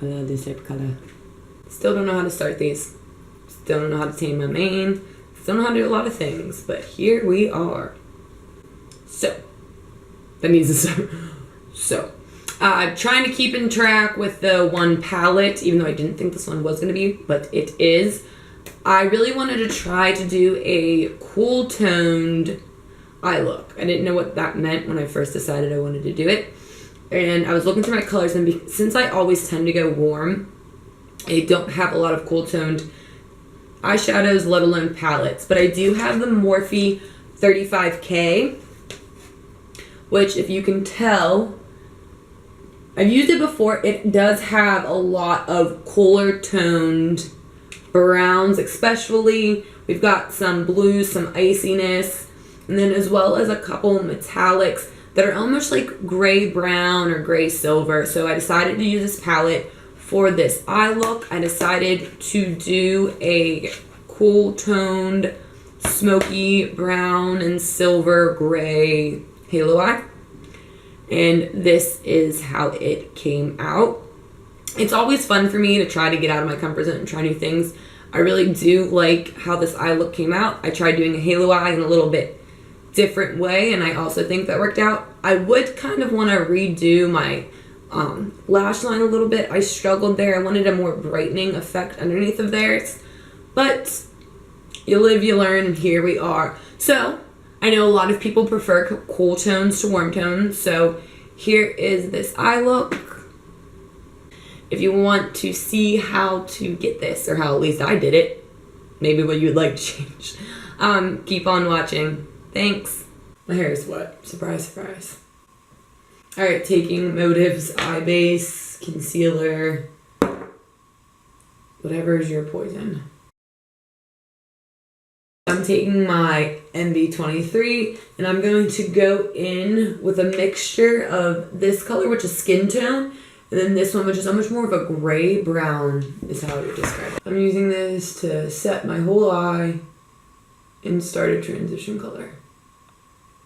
I love this type of color. Still don't know how to start these. Still don't know how to tame my mane. Still don't know how to do a lot of things. But here we are. So. That needs to start. So. Trying to keep in track with the one palette. Even though I didn't think this one was going to be. But it is. I really wanted to try to do a cool toned eye look. I didn't know what that meant when I first decided I wanted to do it. And I was looking through my colors, and since I always tend to go warm, I don't have a lot of cool toned eyeshadows, let alone palettes. But I do have the Morphe 35K, which, if you can tell, I've used it before. It does have a lot of cooler toned browns, especially. We've got some blues, some iciness, and then as well as a couple metallics that are almost like gray brown or gray silver. So I decided to use this palette for this eye look. I decided to do a cool toned smoky brown and silver gray halo eye. And this is how it came out. It's always fun for me to try to get out of my comfort zone and try new things. I really do like how this eye look came out. I tried doing a halo eye in a little bit different way, and I also think that worked out. I would kind of want to redo my lash line a little bit. I struggled there. I wanted a more brightening effect underneath of theirs, but you live, you learn, and here we are. So I know a lot of people prefer cool tones to warm tones, so here is this eye look. If you want to see how to get this, or how at least I did it, maybe what you would like to change, keep on watching. Thanks. My hair is wet. Surprise, surprise. Alright, taking Motive's eye base, concealer, whatever is your poison. I'm taking my MB23, and I'm going to go in with a mixture of this color, which is Skin Tone, and then this one, which is almost more of a gray brown, is how I would describe it. I'm using this to set my whole eye and start a transition color.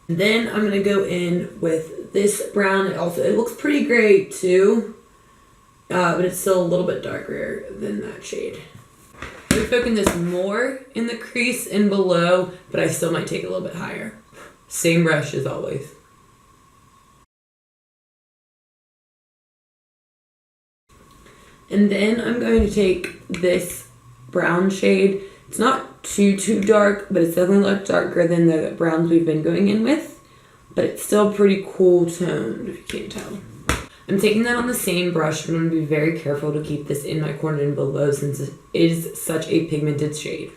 And then I'm going to go in with this brown. It looks pretty gray too, but it's still a little bit darker than that shade. I'm poking this more in the crease and below, but I still might take it a little bit higher. Same brush as always. And then I'm going to take this brown shade. It's not too dark, but it's definitely a lot darker than the browns we've been going in with. But it's still pretty cool toned, if you can't tell. I'm taking that on the same brush, but I'm going to be very careful to keep this in my corner and below since it is such a pigmented shade.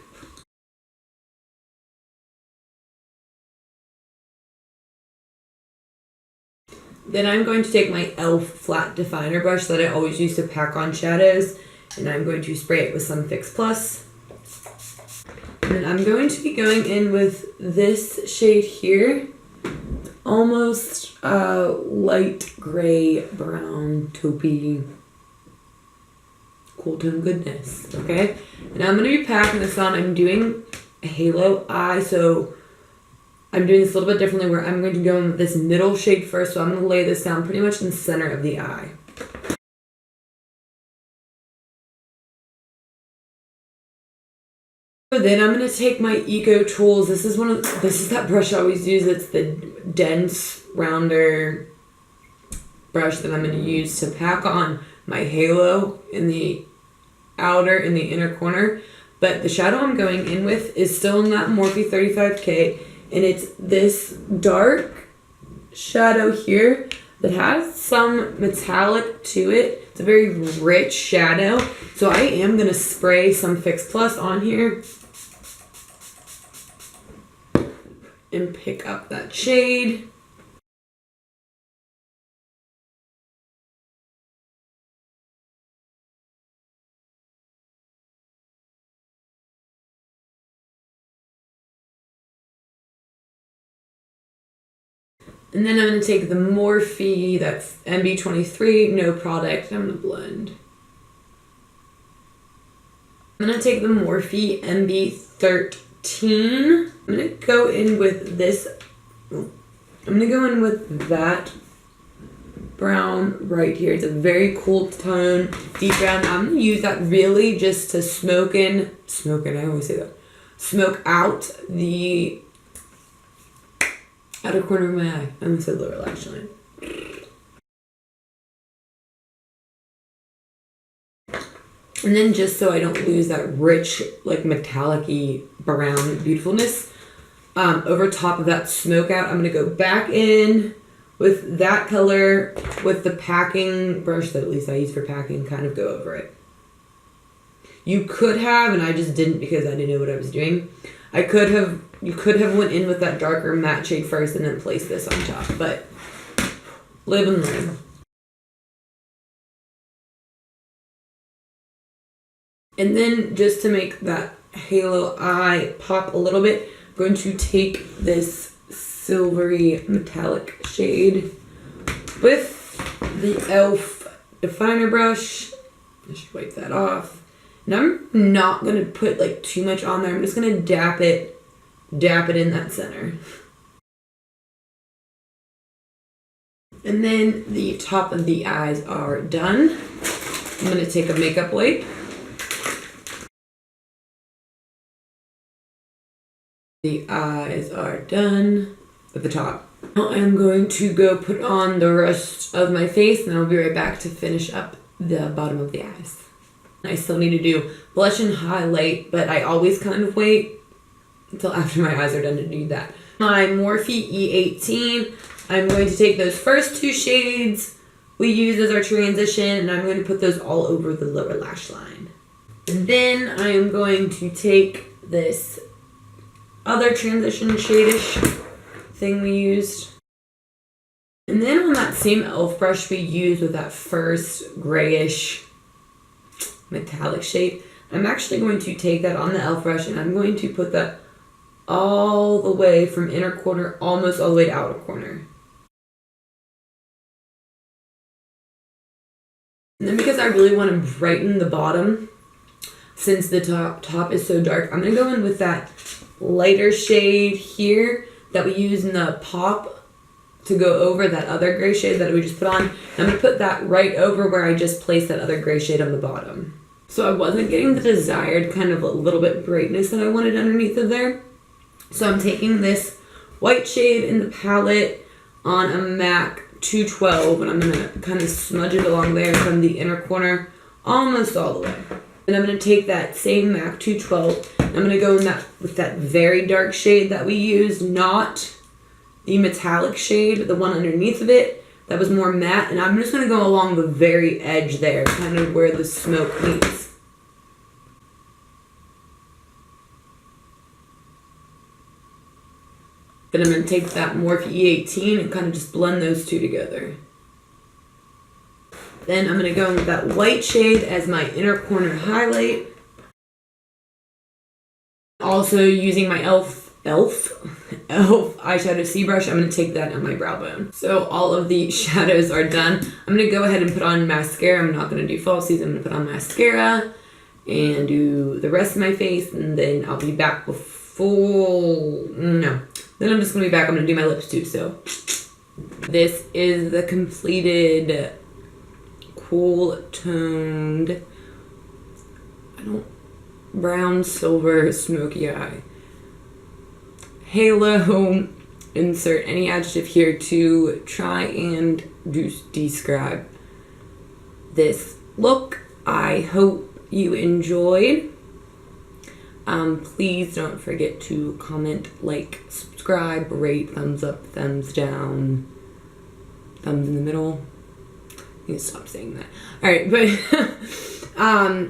Then I'm going to take my e.l.f. flat definer brush that I always use to pack on shadows, and I'm going to spray it with some Fix Plus. And I'm going to be going in with this shade here. It's almost light gray, brown, taupey, cool tone goodness, okay? And I'm going to be packing this on. I'm doing a halo eye, so I'm doing this a little bit differently where I'm going to go in with this middle shade first, so I'm going to lay this down pretty much in the center of the eye. So then I'm going to take my Eco Tools. This is that brush I always use. It's the dense, rounder brush that I'm going to use to pack on my halo in the inner corner. But the shadow I'm going in with is still in that Morphe 35K. And it's this dark shadow here that has some metallic to it. It's a very rich shadow. So I am going to spray some Fix Plus on here and pick up that shade. And then I'm going to take the Morphe, that's MB23, no product, I'm going to blend. I'm going to take the Morphe MB13. I'm going to go in with this. I'm going to go in with that brown right here. It's a very cool tone, deep brown. I'm gonna use that really just to smoke out the outer corner of my eye. I almost said lower lash line. And then just so I don't lose that rich, like metallic-y brown beautifulness, over top of that smoke out, I'm gonna go back in with that color with the packing brush that at least I use for packing, kind of go over it. You could have, and I just didn't because I didn't know what I was doing. You could have went in with that darker matte shade first and then placed this on top, but live and learn. And then just to make that halo eye pop a little bit, I'm going to take this silvery metallic shade with the e.l.f. definer brush. I should wipe that off. And I'm not going to put like too much on there. I'm just going to dap it in that center. And then the top of the eyes are done. I'm going to take a makeup wipe. The eyes are done at the top. Now I'm going to go put on the rest of my face and I'll be right back to finish up the bottom of the eyes. I still need to do blush and highlight, but I always kind of wait until after my eyes are done to do that. My Morphe E18, I'm going to take those first two shades we use as our transition and I'm going to put those all over the lower lash line. And then I am going to take this other transition shade-ish thing we used. And then on that same e.l.f. brush we used with that first grayish metallic shade, I'm actually going to take that on the e.l.f. brush and I'm going to put that all the way from inner corner, almost all the way to outer corner. And then because I really want to brighten the bottom, since the top is so dark, I'm going to go in with that lighter shade here that we use in the pop to go over that other gray shade that we just put on. And I'm going to put that right over where I just placed that other gray shade on the bottom. So I wasn't getting the desired kind of a little bit brightness that I wanted underneath of there. So I'm taking this white shade in the palette on a MAC 212 and I'm going to kind of smudge it along there from the inner corner almost all the way. And I'm going to take that same MAC 212, I'm going to go in with that very dark shade that we used, not the metallic shade, but the one underneath of it that was more matte. And I'm just going to go along the very edge there, kind of where the smoke meets. Then I'm going to take that Morphe E18 and kind of just blend those two together. Then I'm going to go in with that white shade as my inner corner highlight. Also using my e.l.f. eyeshadow C brush, I'm going to take that on my brow bone. So all of the shadows are done. I'm going to go ahead and put on mascara. I'm not going to do falsies. I'm going to put on mascara and do the rest of my face. And then I'll be back Then I'm just going to be back. I'm going to do my lips too. So this is the completed cool toned brown silver smoky eye halo. Insert any adjective here to try and describe this look. I hope you enjoyed. Please don't forget to comment, like, subscribe, rate, thumbs up, thumbs down, thumbs in the middle. I need to stop saying that. Alright, but I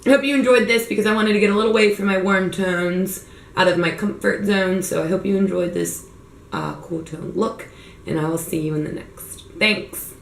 hope you enjoyed this because I wanted to get a little away from my warm tones, out of my comfort zone. So I hope you enjoyed this cool tone look, and I will see you in the next. Thanks.